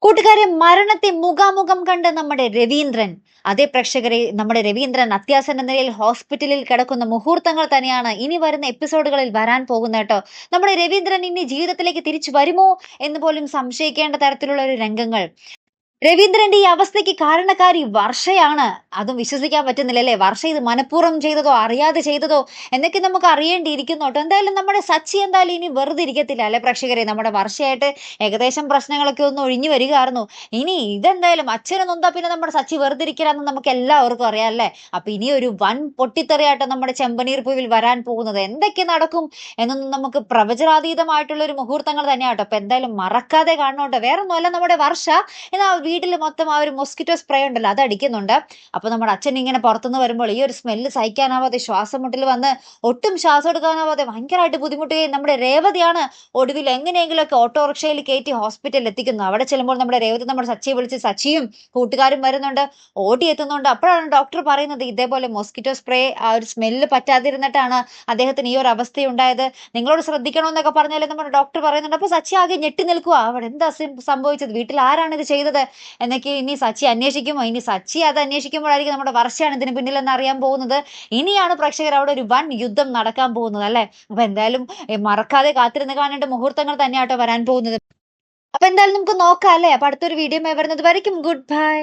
കൂട്ടുകാരെ, മരണത്തെ മുഖാമുഖം കണ്ട് നമ്മുടെ രവീന്ദ്രൻ, അതേ പ്രേക്ഷകരെ, നമ്മുടെ രവീന്ദ്രൻ അത്യാസന്ന നിലയിൽ ഹോസ്പിറ്റലിൽ കിടക്കുന്ന മുഹൂർത്തങ്ങൾ തന്നെയാണ് ഇനി വരുന്ന എപ്പിസോഡുകളിൽ വരാൻ പോകുന്നത് കേട്ടോ. നമ്മുടെ രവീന്ദ്രൻ ഇനി ജീവിതത്തിലേക്ക് തിരിച്ചു വരുമോ എന്ന് പോലും സംശയിക്കേണ്ട തരത്തിലുള്ള ഒരു രംഗങ്ങൾ. രവീന്ദ്രന്റെ ഈ അവസ്ഥയ്ക്ക് കാരണക്കാരി വർഷയാണ്. അതും വിശ്വസിക്കാൻ പറ്റുന്നില്ല അല്ലേ? വർഷ ഇത് മനഃപൂർവ്വം ചെയ്തതോ അറിയാതെ ചെയ്തതോ എന്നൊക്കെ നമുക്ക് അറിയേണ്ടിയിരിക്കുന്നു കേട്ടോ. എന്തായാലും നമ്മുടെ സച്ചി എന്തായാലും ഇനി വെറുതെ ഇരിക്കത്തില്ല അല്ലെ പ്രേക്ഷകരെ? നമ്മുടെ വർഷയായിട്ട് ഏകദേശം പ്രശ്നങ്ങളൊക്കെ ഒന്ന് ഒഴിഞ്ഞു വരികയായിരുന്നു. ഇനി ഇതെന്തായാലും അച്ഛനെ നൊന്താ പിന്നെ നമ്മുടെ സച്ചി വെറുതെ ഇരിക്കില്ലെന്ന് നമുക്ക് എല്ലാവർക്കും അറിയാം അല്ലേ? അപ്പൊ ഇനി ഒരു വൻ പൊട്ടിത്തെറിയാട്ടോ നമ്മുടെ ചെമ്പനീർ പൂവിൽ വരാൻ പോകുന്നത്. എന്തൊക്കെ നടക്കും എന്നൊന്നും നമുക്ക് പ്രവചനാതീതമായിട്ടുള്ള ഒരു മുഹൂർത്തങ്ങൾ തന്നെയാട്ടോ. അപ്പൊ എന്തായാലും മറക്കാതെ കാണണോട്ടോ. വേറെ ഒന്നുമല്ല, നമ്മുടെ വർഷ എന്നാ വീട്ടിൽ മൊത്തം ആ ഒരു മൊസ്കിറ്റോ സ്പ്രേ ഉണ്ടല്ലോ അത് അടിക്കുന്നുണ്ട്. അപ്പൊ നമ്മുടെ അച്ഛൻ ഇങ്ങനെ പുറത്തുനിന്ന് വരുമ്പോൾ ഈ ഒരു സ്മെല്ല് സഹിക്കാനാവാതെ ശ്വാസം മുട്ടൽ വന്ന് ഒട്ടും ശ്വാസം എടുക്കാനാവാതെ ഭയങ്കരമായിട്ട് ബുദ്ധിമുട്ടുകയും നമ്മുടെ രേവതിയാണ് ഒടുവിൽ എങ്ങനെയെങ്കിലുമൊക്കെ ഓട്ടോറിക്ഷയിൽ കയറ്റി ഹോസ്പിറ്റലിൽ എത്തിക്കുന്നു. അവിടെ ചെല്ലുമ്പോൾ നമ്മുടെ രേവതി നമ്മുടെ സച്ചിയെ വിളിച്ച് സച്ചിയും കൂട്ടുകാരും വരുന്നുണ്ട്, ഓടി എത്തുന്നുണ്ട്. അപ്പോഴാണ് ഡോക്ടർ പറയുന്നത് ഇതേപോലെ മൊസ്കിറ്റോ സ്പ്രേ ആ ഒരു സ്മെല്ല് പറ്റാതിരുന്നിട്ടാണ് അദ്ദേഹത്തിന് ഈ ഒരു അവസ്ഥയുണ്ടായത്, നിങ്ങളോട് ശ്രദ്ധിക്കണമെന്നൊക്കെ പറഞ്ഞാലും നമ്മുടെ ഡോക്ടർ പറയുന്നുണ്ട്. അപ്പൊ സച്ചി ആകെ ഞെട്ടി നിൽക്കുക, അവിടെ എന്താ സംഭവിച്ചത്, വീട്ടിൽ ആരാണ് ഇത് ചെയ്തത് എന്നൊക്കെ ഇനി സച്ചി അന്വേഷിക്കുമോ? ഇനി സച്ചി അത് അന്വേഷിക്കുമ്പോഴായിരിക്കും നമ്മുടെ വർഷയാണ് ഇതിന് പിന്നിലെന്ന് അറിയാൻ പോകുന്നത്. ഇനിയാണ് പ്രേക്ഷകർ അവിടെ ഒരു വൻ യുദ്ധം നടക്കാൻ പോകുന്നത് അല്ലെ? അപ്പൊ എന്തായാലും മറക്കാതെ കാത്തിരുന്ന് കാണേണ്ട മുഹൂർത്തങ്ങൾ തന്നെയാട്ടോ വരാൻ പോകുന്നത്. അപ്പൊ എന്തായാലും നമുക്ക് നോക്കാം അല്ലെ? അപ്പൊ അടുത്തൊരു വീഡിയോ വരുന്നത് വരയ്ക്കും ഗുഡ് ബൈ.